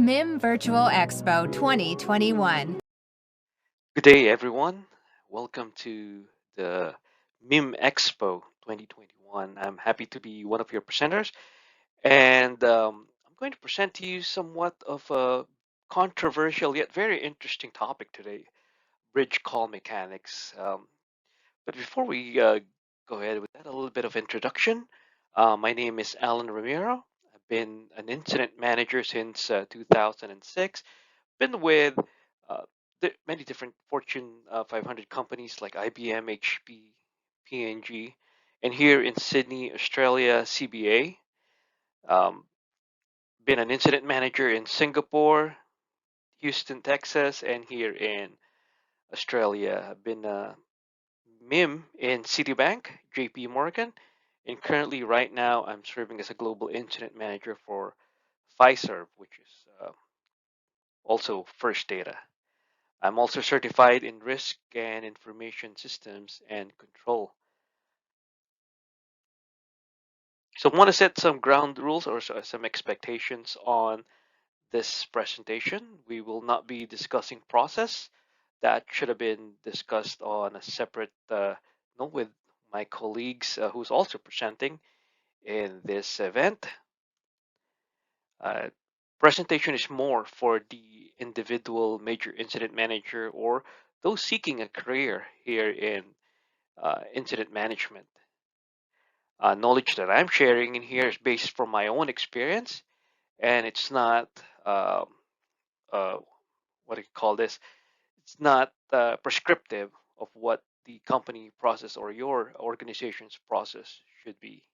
MIM Virtual Expo 2021. Good day, everyone. Welcome to the MIM Expo 2021. I'm happy to be one of your presenters, and I'm going to present to you somewhat of a controversial yet very interesting topic today: bridge call mechanics. But before we go ahead with that, a little bit of introduction. My name is Allan Ramiro. I've been an incident manager since 2006. Been with uh, many different Fortune 500 companies like IBM, HP, P&G, and here in Sydney, Australia, CBA. Um, been an incident manager in Singapore, Houston, Texas, and here in Australia. I've been a MIM in Citibank, JP Morgan, and currently right now I'm serving as a global incident manager for Fiserv, which is also First Data. I'm also certified in risk and information systems and control. So I want to set some ground rules or some expectations on this presentation. We will not be discussing process. That should have been discussed on a separate note with my colleagues who's also presenting in this event. Uh, Presentation is more for the individual major incident manager or those seeking a career here in incident management. Knowledge that I'm sharing in here is based from my own experience, and it's not uh, what do you call this? It's not prescriptive of what the company process or your organization's process should be.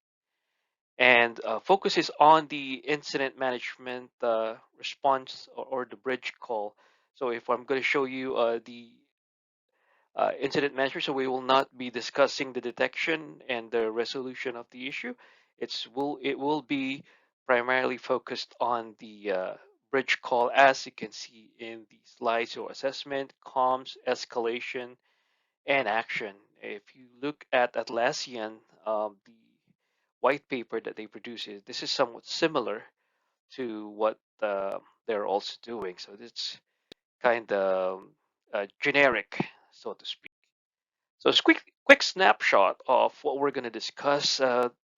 And focuses on the incident management response or the bridge call. So if I'm going to show you the incident management, so we will not be discussing the detection and the resolution of the issue. It will be primarily focused on the bridge call, as you can see in the slide. So assessment, comms, escalation, and action. If you look at Atlassian, the white paper that they produce, this is somewhat similar to what they're also doing. So it's kind of generic, so to speak. So it's quick snapshot of what we're going to discuss.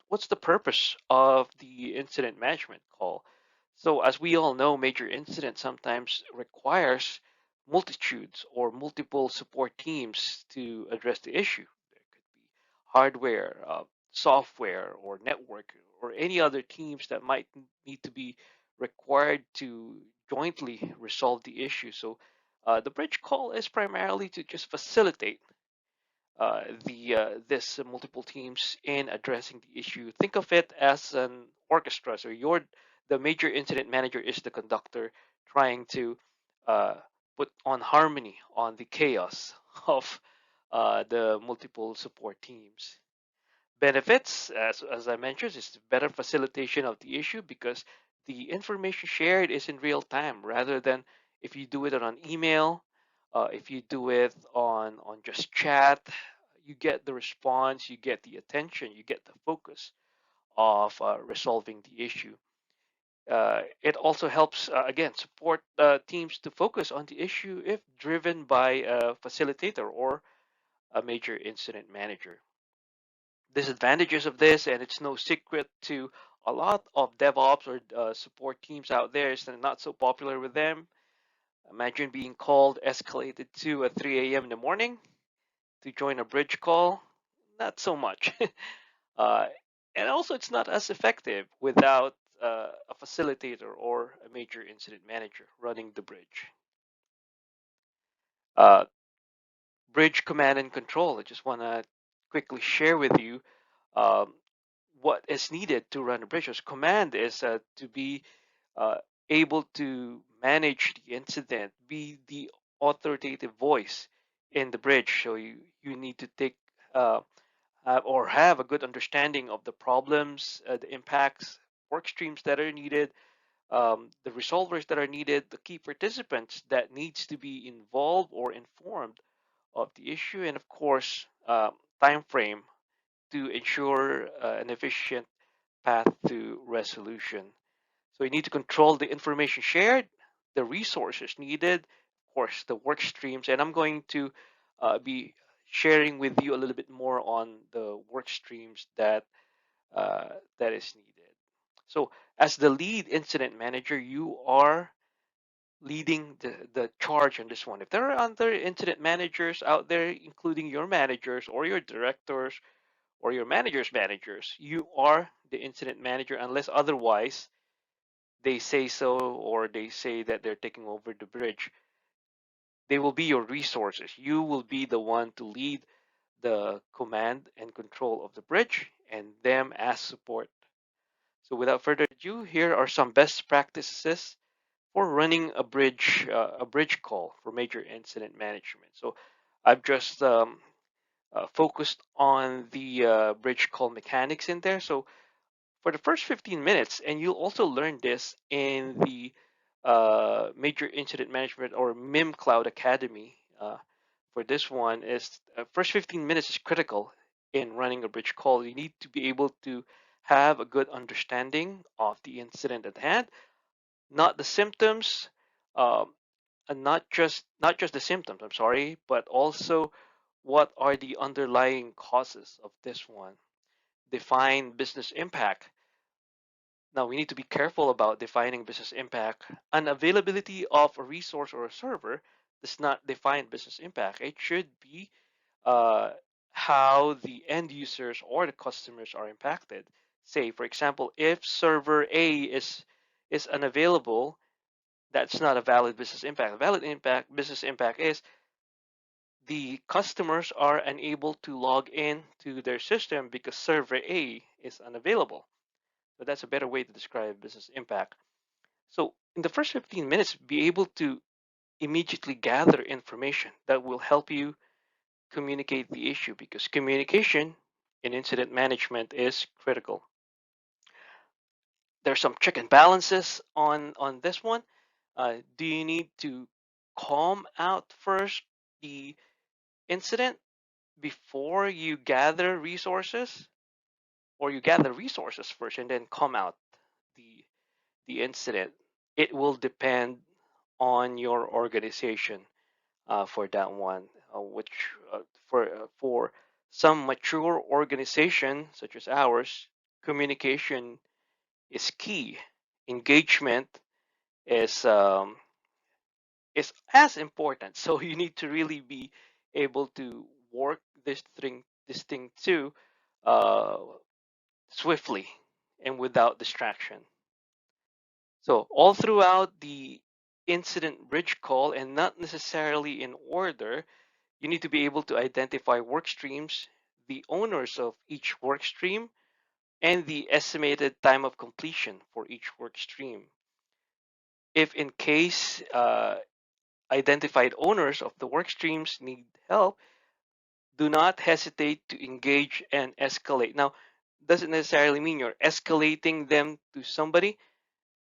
What's the purpose of the incident management call? So as we all know, major incident sometimes requires multitudes or multiple support teams to address the issue. There could be hardware, software, or network, or any other teams that might need to be required to jointly resolve the issue. So the bridge call is primarily to just facilitate the this multiple teams in addressing the issue. Think of it as an orchestra. So you're the major incident manager is the conductor trying to uh, put on harmony on the chaos of the multiple support teams. Benefits, as I mentioned, is the better facilitation of the issue because the information shared is in real time rather than if you do it on an email, if you do it on just chat, you get the response, you get the attention, you get the focus of resolving the issue. It also helps, again, support teams to focus on the issue if driven by a facilitator or a major incident manager. Disadvantages of this, and it's no secret to a lot of DevOps or support teams out there, is that not so popular with them. Imagine being called, escalated to at 3 a.m. in the morning to join a bridge call. Not so much. uh, and also, it's not as effective without a facilitator or a major incident manager running the bridge. Uh, Bridge command and control. I just want to quickly share with you um, what is needed to run a bridge. As command is to be uh, able to manage the incident, be the authoritative voice in the bridge. So you need to take or have a good understanding of the problems, the impacts, work streams that are needed, the resolvers that are needed, the key participants that needs to be involved or informed of the issue, and of course, time frame to ensure an efficient path to resolution. So you need to control the information shared, the resources needed, of course, the work streams, and I'm going to be sharing with you a little bit more on the work streams that is needed. So, as the lead incident manager, you are leading the charge on this one. If there are other incident managers out there, including your managers or your directors or your manager's managers, you are the incident manager unless otherwise they say so or they say that they're taking over the bridge. They will be your resources. You will be the one to lead the command and control of the bridge and them as support. So without further ado, here are some best practices for running a bridge call for major incident management. So I've just focused on the bridge call mechanics in there. So for the first 15 minutes, and you'll also learn this in the Major Incident Management or MIM Cloud Academy. For this one, is first 15 minutes is critical in running a bridge call. You need to be able to have a good understanding of the incident at hand, not the symptoms, um, and not just the symptoms. I'm sorry, but also what are the underlying causes of this one. Define business impact. Now, we need to be careful about defining business impact. Unavailability of a resource or a server does not define business impact. It should be uh, how the end users or the customers are impacted. Say, for example, if server A is unavailable, that's not a valid business impact. A valid business impact is the customers are unable to log in to their system because server A is unavailable. So that's a better way to describe business impact. So in the first 15 minutes, be able to immediately gather information that will help you communicate the issue because communication in incident management is critical. There's some check and balances on this one. Do you need to calm out first the incident before you gather resources, or you gather resources first and then calm out the the incident? It will depend on your organization for that one, which for some mature organization such as ours, communication is key. Engagement is is as important. So you need to really be able to work this thing too uh, swiftly and without distraction. So all throughout the incident bridge call and not necessarily in order, you need to be able to identify work streams, the owners of each work stream, and the estimated time of completion for each work stream. If in case identified owners of the work streams need help, do not hesitate to engage and escalate. Now, doesn't necessarily mean you're escalating them to somebody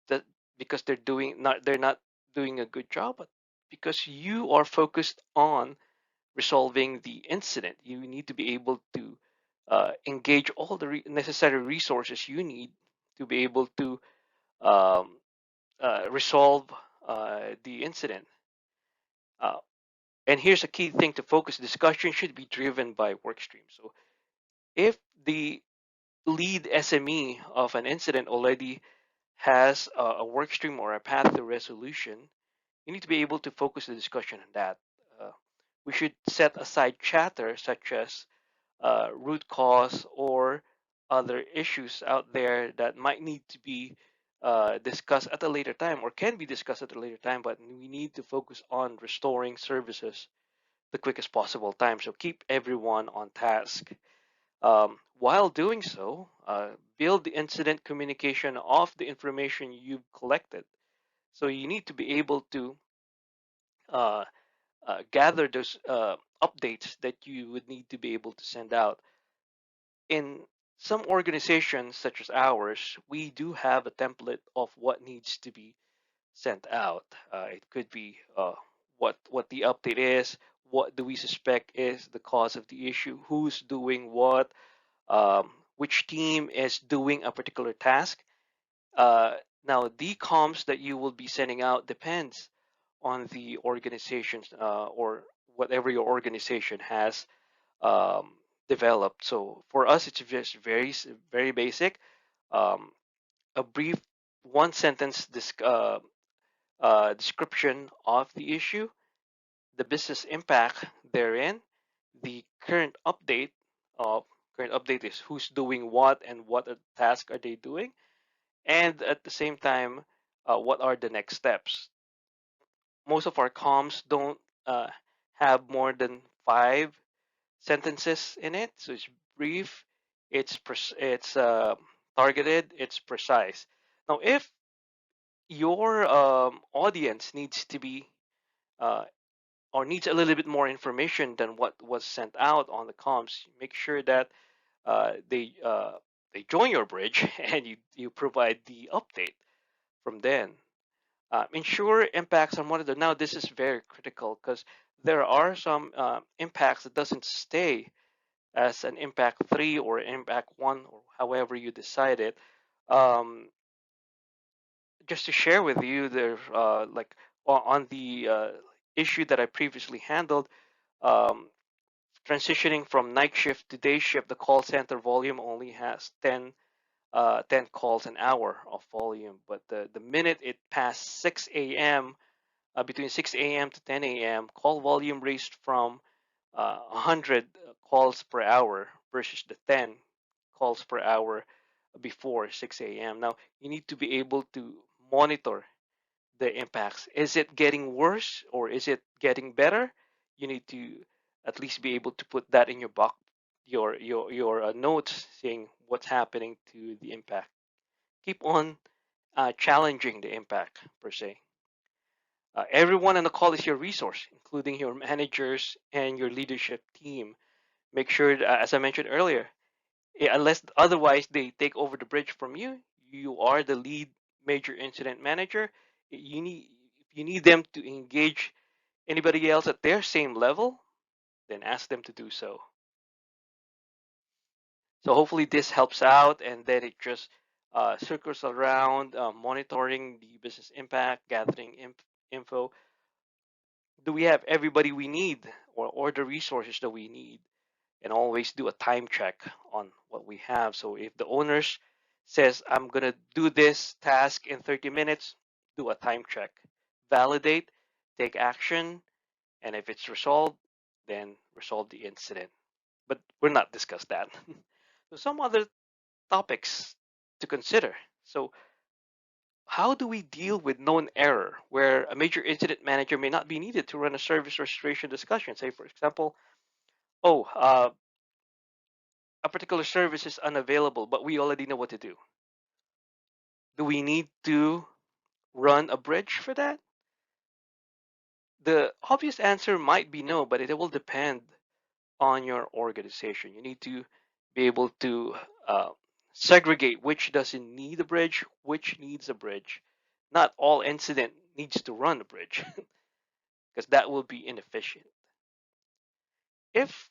that because they're not doing a good job, but because you are focused on resolving the incident. You need to be able to engage all the necessary resources you need to be able to um, resolve the incident. Uh, and here's a key thing to focus: discussion should be driven by work stream. So if the lead SME of an incident already has a work stream or a path to resolution, you need to be able to focus the discussion on that. Uh, we should set aside chatter such as root cause or other issues out there that might need to be discussed at a later time or can be discussed at a later time, but we need to focus on restoring services the quickest possible time. So keep everyone on task. While doing so, build the incident communication of the information you've collected. So you need to be able to uh, gather those updates that you would need to be able to send out. In some organizations, such as ours, we do have a template of what needs to be sent out. It could be what the update is, what do we suspect is the cause of the issue, who's doing what, which team is doing a particular task. Uh, Now, the comms that you will be sending out depends on the organizations or whatever your organization has um, developed. So for us, it's just very basic. Um, a brief one sentence description of the issue, the business impact therein, the of current update is who's doing what and what task are they doing, and at the same time, what are the next steps. Most of our comms don't uh, have more than 5 sentences in it, so it's brief, it's targeted, it's precise. Now, if your audience needs to be uh, or needs a little bit more information than what was sent out on the comms, make sure that they join your bridge and you provide the update from then. Ensure impacts on monitor. Now this is very critical because there are some impacts that doesn't stay as an impact 3 or impact 1 or however you decide it. Um, just to share with you, there like on the issue that I previously handled, um, transitioning from night shift to day shift, the call center volume only has 10 calls an hour of volume. But the minute it passed 6 a.m., between 6 a.m. to 10 a.m., call volume raised from 100 calls per hour versus the 10 calls per hour before 6 a.m. Now, you need to be able to monitor the impacts. Is it getting worse or is it getting better? You need to at least be able to put that in your box, your notes saying what's happening to the impact. Keep on challenging the impact per se. Everyone on the call is your resource, including your managers and your leadership team. Make sure, as I mentioned earlier, unless otherwise they take over the bridge from you, you are the lead major incident manager. You need if you need them to engage anybody else at their same level, then ask them to do so. So hopefully this helps out, and then it just circles around monitoring the business impact, gathering info. Do we have everybody we need, or the resources that we need? And always do a time check on what we have. So if the owners says I'm gonna do this task in 30 minutes, do a time check, validate, take action, and if it's resolved, then resolve the incident. But we're not discuss that. So some other topics to consider. So how do we deal with known error where a major incident manager may not be needed to run a service restoration discussion? Say, for example, oh, a particular service is unavailable, but we already know what to do. Do we need to run a bridge for that? The obvious answer might be no, but it will depend on your organization. You need to be able to uh, segregate which doesn't need a bridge, which needs a bridge. Not all incident needs to run a bridge because that will be inefficient. If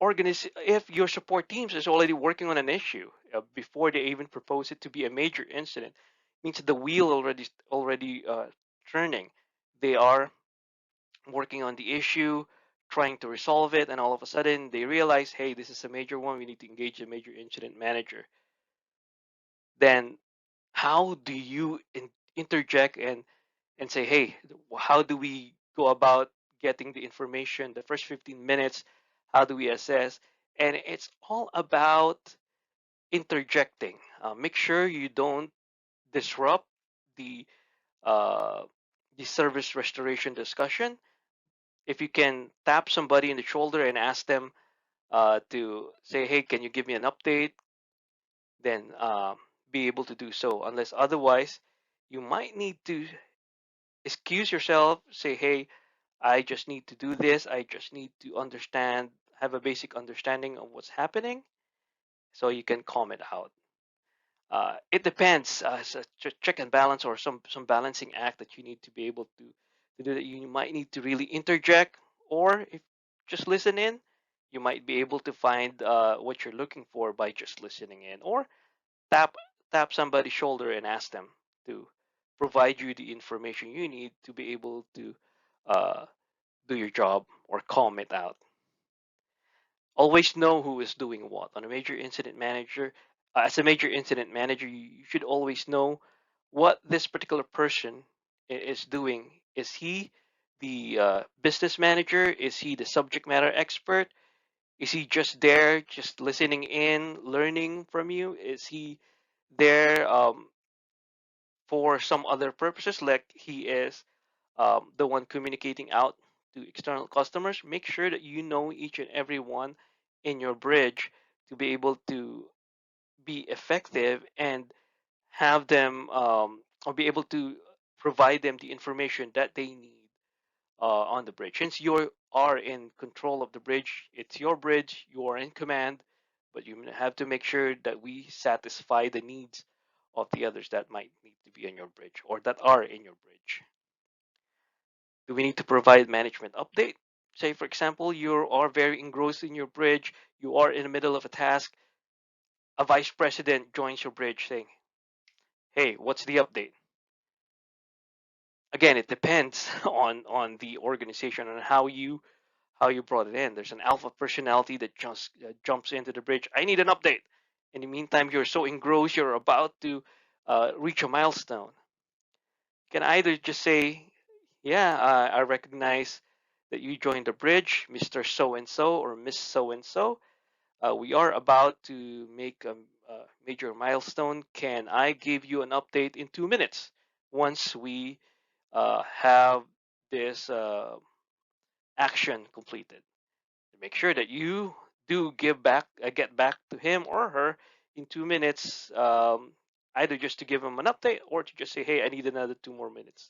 if your support teams is already working on an issue before they even propose it to be a major incident, means the wheel already turning. They are working on the issue, trying to resolve it, and all of a sudden they realize, hey, this is a major one. We need to engage a major incident manager. Then how do you interject and say, hey, how do we go about getting the information? The first 15 minutes, how do we assess? And it's all about interjecting. Make sure you don't disrupt the uh, the service restoration discussion. If you can tap somebody in the shoulder and ask them to say, "Hey, can you give me an update?" Then be able to do so. Unless otherwise, you might need to excuse yourself. Say, "Hey, I just need to do this. I just need to understand, have a basic understanding of what's happening, so you can calm it out." It depends. It's a check and balance or some balancing act that you need to be able to do that. You might need to really interject, or if just listen in, you might be able to find what you're looking for by just listening in, or tap tap somebody's shoulder and ask them. to provide you the information you need to be able to uh, do your job or calm it out. Always know who is doing what. On a major incident manager, as a major incident manager, you should always know what this particular person is doing. Is he the business manager? Is he the subject matter expert? Is he just there, just listening in, learning from you? Is he there for some other purposes, like he is the one communicating out to external customers? Make sure that you know each and every one in your bridge to be able to be effective and have them or be able to provide them the information that they need on the bridge. Since you are in control of the bridge, it's your bridge, you are in command, but you have to make sure that we satisfy the needs of the others that might need to be on your bridge or that are in your bridge. Do we need to provide management update? Say, for example, you are very engrossed in your bridge, you are in the middle of a task, a vice president joins your bridge saying, hey, what's the update? Again, it depends on the organization and how you brought it in. There's an alpha personality that just jumps into the bridge. I need an update. In the meantime, you're so engrossed, you're about to reach a milestone. You can either just say, yeah, I recognize that you joined the bridge, Mr. So and so or Miss So and so. We are about to make a major milestone. Can I give you an update in 2 minutes once we have this action completed? Make sure that you do get back to him or her in 2 minutes, either just to give him an update or to just say, hey, I need another 2 more minutes.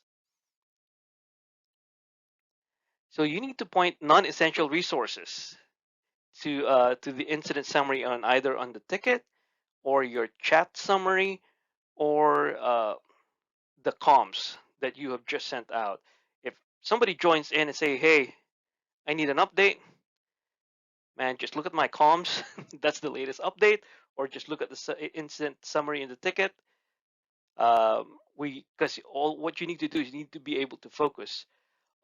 So you need to point non-essential resources to the incident summary on either on the ticket or your chat summary or the comms that you have just sent out. If somebody joins in and say, hey, I need an update, man, just look at my comms. That's the latest update. Or just look at the incident summary in the ticket. Because all what you need to do is you need to be able to focus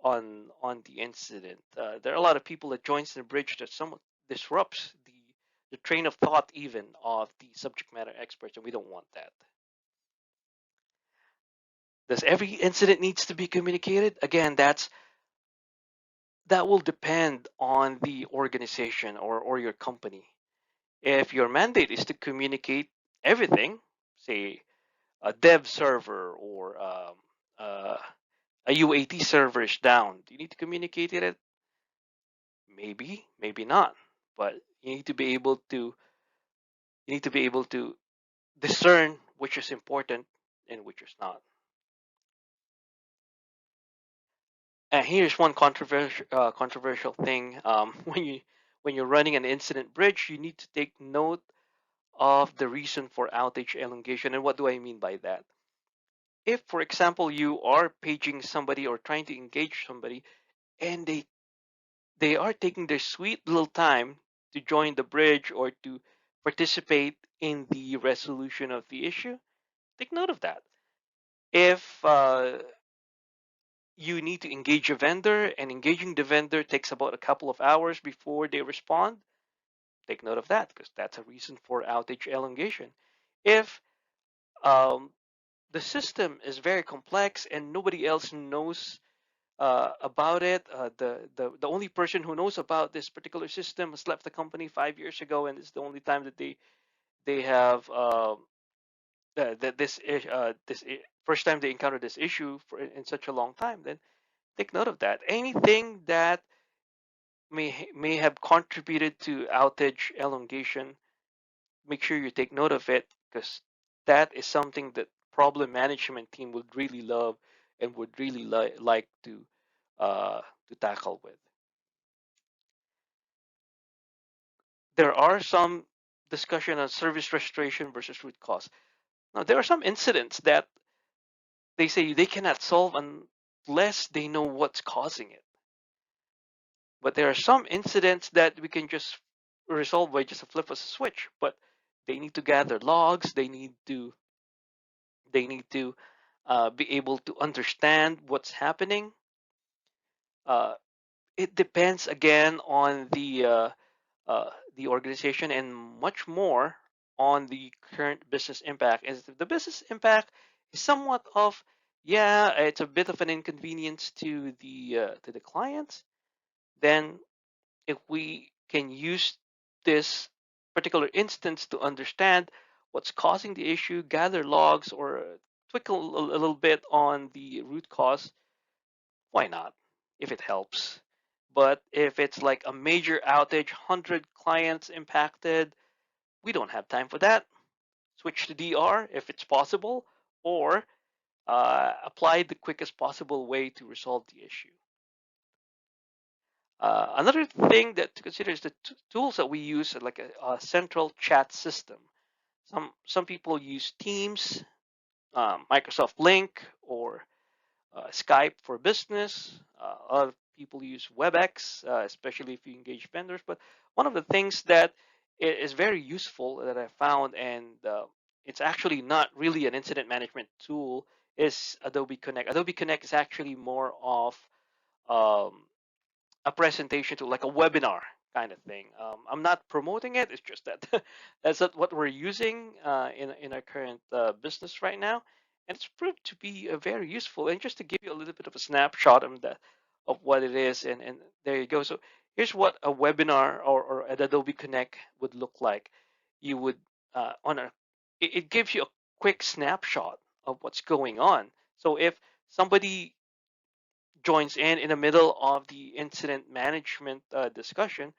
on the incident. There are a lot of people that joins the bridge that somewhat disrupts the train of thought even of the subject matter experts, and we don't want that. Does every incident needs to be communicated? Again, that will depend on the organization or your company. If your mandate is to communicate everything, say a dev server or uh, a UAT server is down, do you need to communicate it? Maybe, maybe not. But you need to be able to you need to be able to discern which is important and which is not. And here's one controversial thing. When you're running an incident bridge, you need to take note of the reason for outage elongation. And what do I mean by that? If, for example, you are paging somebody or trying to engage somebody, and they are taking their sweet little time to join the bridge or to participate in the resolution of the issue, take note of that. If you need to engage a vendor and engaging the vendor takes about a couple of hours before they respond, take note of that because that's a reason for outage elongation. If um, the system is very complex and nobody else knows about it, the only person who knows about this particular system has left the company 5 years ago, and it's the only time that they have that this first time they encounter this issue in such a long time, then take note of that. Anything that may have contributed to outage elongation, make sure you take note of it because that is something that problem management team would really love and would really like to tackle with. There are some discussion on service restoration versus root cause. Now there are some incidents that they say they cannot solve unless they know what's causing it. But there are some incidents that we can just resolve by just a flip of a switch. But they need to gather logs. They need to be able to understand what's happening. Uh, it depends again on the organization and much more on the current business impact. Is the business impact is somewhat of, yeah, it's a bit of an inconvenience to the clients, then if we can use this particular instance to understand what's causing the issue, gather logs, or twinkle a little bit on the root cause, why not? If it helps. But if it's like a major outage, 100 clients impacted, we don't have time for that. Switch to DR if it's possible, or apply the quickest possible way to resolve the issue. Another thing that to consider is the tools that we use, like a central chat system. Some people use Teams, Microsoft Link, or Skype for business. A lot of people use WebEx, especially if you engage vendors. But one of the things that is very useful that I found, and it's actually not really an incident management tool, is Adobe Connect. Adobe Connect is actually more of um, a presentation to like a webinar kind of thing. I'm not promoting it. It's just that that's not what we're using in our current business right now, and it's proved to be very useful. And just to give you a little bit of a snapshot of what it is, and there you go. So here's what a webinar or an Adobe Connect would look like. You would on a it gives you a quick snapshot of what's going on. So if somebody joins in the middle of the incident management discussion,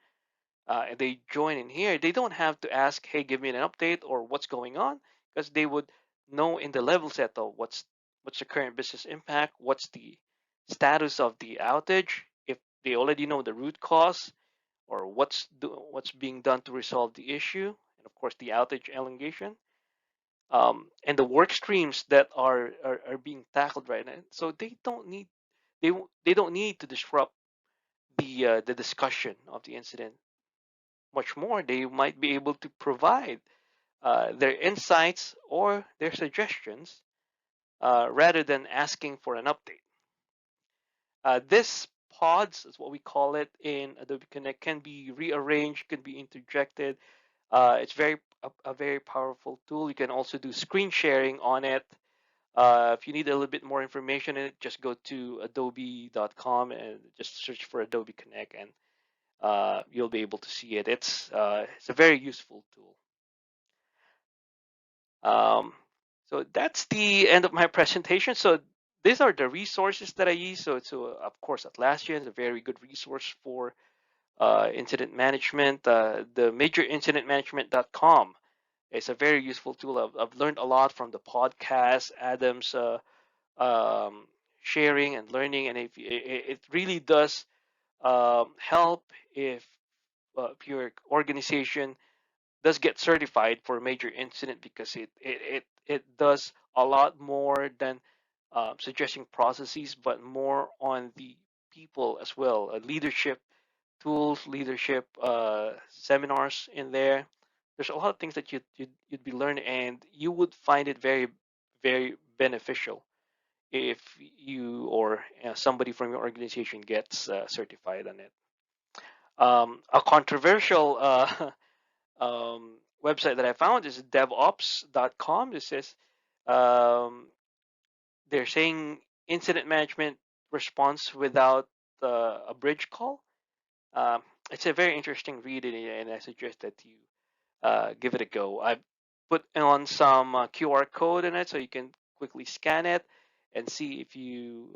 they join in here, they don't have to ask, hey, give me an update or what's going on, because they would know in the level set of what's the current business impact, what's the status of the outage, if they already know the root cause or what's being done to resolve the issue, and of course the outage elongation, and the work streams that are being tackled right now. So they they don't need to disrupt the discussion of the incident much more. They might be able to provide their insights or their suggestions rather than asking for an update. This pods is what we call it in Adobe Connect, can be rearranged, can be interjected. It's a very powerful tool. You can also do screen sharing on it. If you need a little bit more information in it, just go to adobe.com and just search for Adobe Connect, and you'll be able to see it. It's a very useful tool. Um, so that's the end of my presentation. So these are the resources that I use. So of course, Atlassian is a very good resource for incident management. The majorincidentmanagement.com is a very useful tool. I've learned a lot from the podcast, Adam's um, sharing and learning, and it really does help if your organization does get certified for a major incident, because it does a lot more than suggesting processes, but more on the people as well. Leadership tools, leadership seminars in there. There's a lot of things that you'd be learning, and you would find it very beneficial if you or somebody from your organization gets certified on it. A controversial website that I found is devops.com. It says um, they're saying incident management response without a bridge call. Um, it's a very interesting read, and I suggest that you give it a go. I've put on some QR code in it so you can quickly scan it and see if you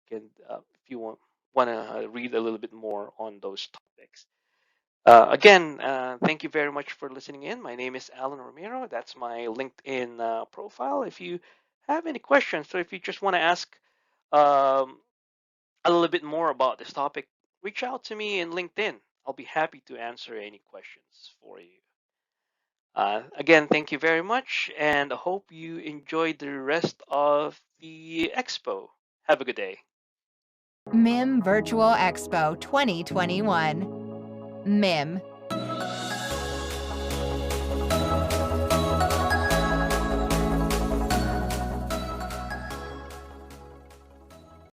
can if you want to read a little bit more on those topics. Again, thank you very much for listening in. My name is Allan Ramiro. That's my LinkedIn profile. If you have any questions, or if you just want to ask um, a little bit more about this topic, reach out to me in LinkedIn. I'll be happy to answer any questions for you. Again, thank you very much, and I hope you enjoyed the rest of the expo. Have a good day. MIM Virtual Expo 2021. MIM